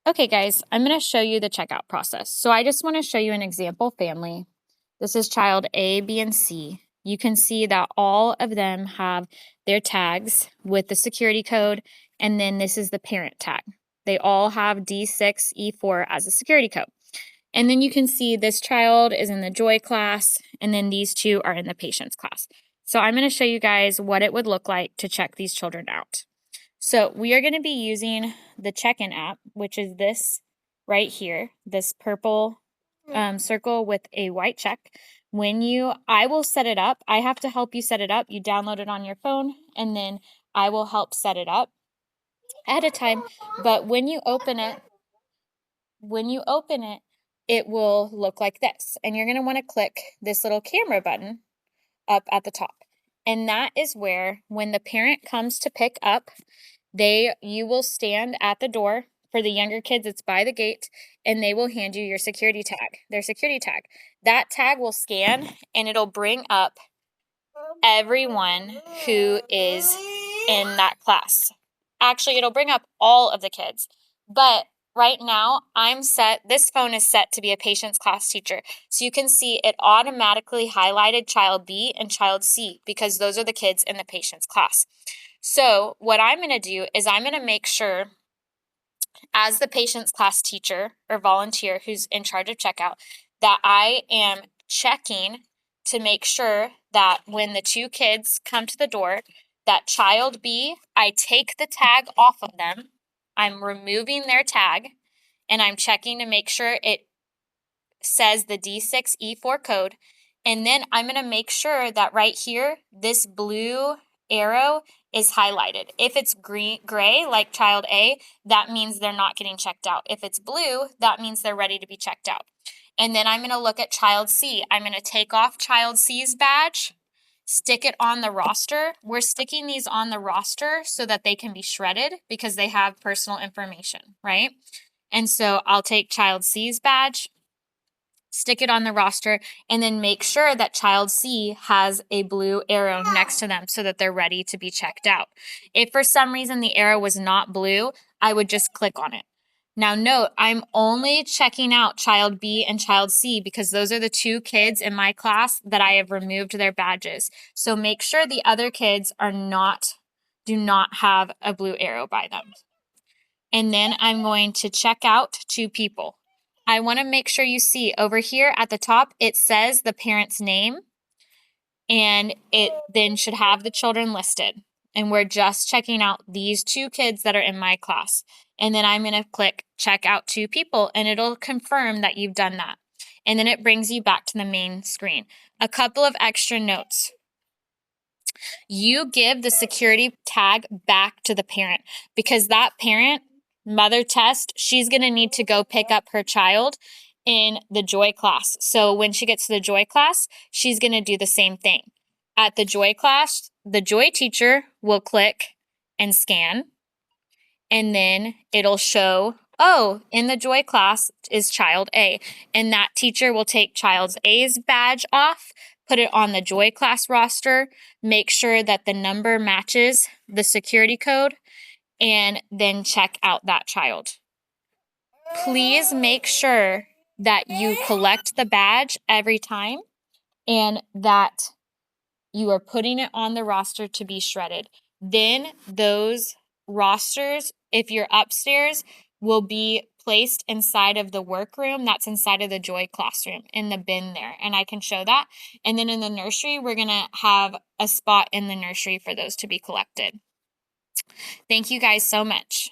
Okay, guys, I'm going to show you the checkout process. So I just want to show you an example family. This is child A, B, and C. You can see that all of them have their tags with the security code, and then this is the parent tag. They all have D6E4 as a security code. And then you can see this child is in the Joy class, and then these two are in the Patience class. So I'm going to show you guys what it would look like to check these children out. So we are going to be using the check-in app, which is this right here, this purple circle with a white check. I will set it up. I have to help you set it up. You download it on your phone, and then I will help set it up at a time. But when you open it, it will look like this. And you're going to want to click this little camera button up at the top. And that is where, when the parent comes to pick up, you will stand at the door. For the younger kids, it's by the gate, and they will hand you your security tag, their security tag. That tag will scan, and it'll bring up everyone who is in that class. Actually, it'll bring up all of the kids, but right now this phone is set to be a Patience class teacher. So you can see it automatically highlighted child B and child C because those are the kids in the Patience class. So what I'm going to do is I'm going to make sure, as the Patience class teacher or volunteer who's in charge of checkout, that I am checking to make sure that when the two kids come to the door, that child B, I take the tag off of them. I'm removing their tag, and I'm checking to make sure it says the D6E4 code. And then I'm going to make sure that right here, this blue arrow is highlighted. If it's gray, like child A, that means they're not getting checked out. If it's blue, that means they're ready to be checked out. And then I'm going to look at child C. I'm going to take off child C's badge, stick it on the roster. We're sticking these on the roster so that they can be shredded because they have personal information, right? And so I'll take child C's badge, stick it on the roster, and then make sure that child C has a blue arrow next to them so that they're ready to be checked out. If for some reason the arrow was not blue, I would just click on it. Now note, I'm only checking out child B and child C because those are the two kids in my class that I have removed their badges. So make sure the other kids do not have a blue arrow by them. And then I'm going to check out two people. I want to make sure you see over here at the top, it says the parent's name, and it then should have the children listed. And we're just checking out these two kids that are in my class. And then I'm going to click check out two people, and it'll confirm that you've done that. And then it brings you back to the main screen. A couple of extra notes. You give the security tag back to the parent because that parent, mother test, she's going to need to go pick up her child in the Joy class. So when she gets to the Joy class, she's going to do the same thing. At the Joy class, the Joy teacher will click and scan, and then it'll show, oh, in the Joy class is child A, and that teacher will take child A's badge off, put it on the Joy class roster, make sure that the number matches the security code, and then check out that child. Please make sure that you collect the badge every time and that you are putting it on the roster to be shredded. Then those rosters, if you're upstairs, will be placed inside of the workroom that's inside of the Joy classroom in the bin there. And I can show that. And then in the nursery, we're going to have a spot in the nursery for those to be collected. Thank you guys so much.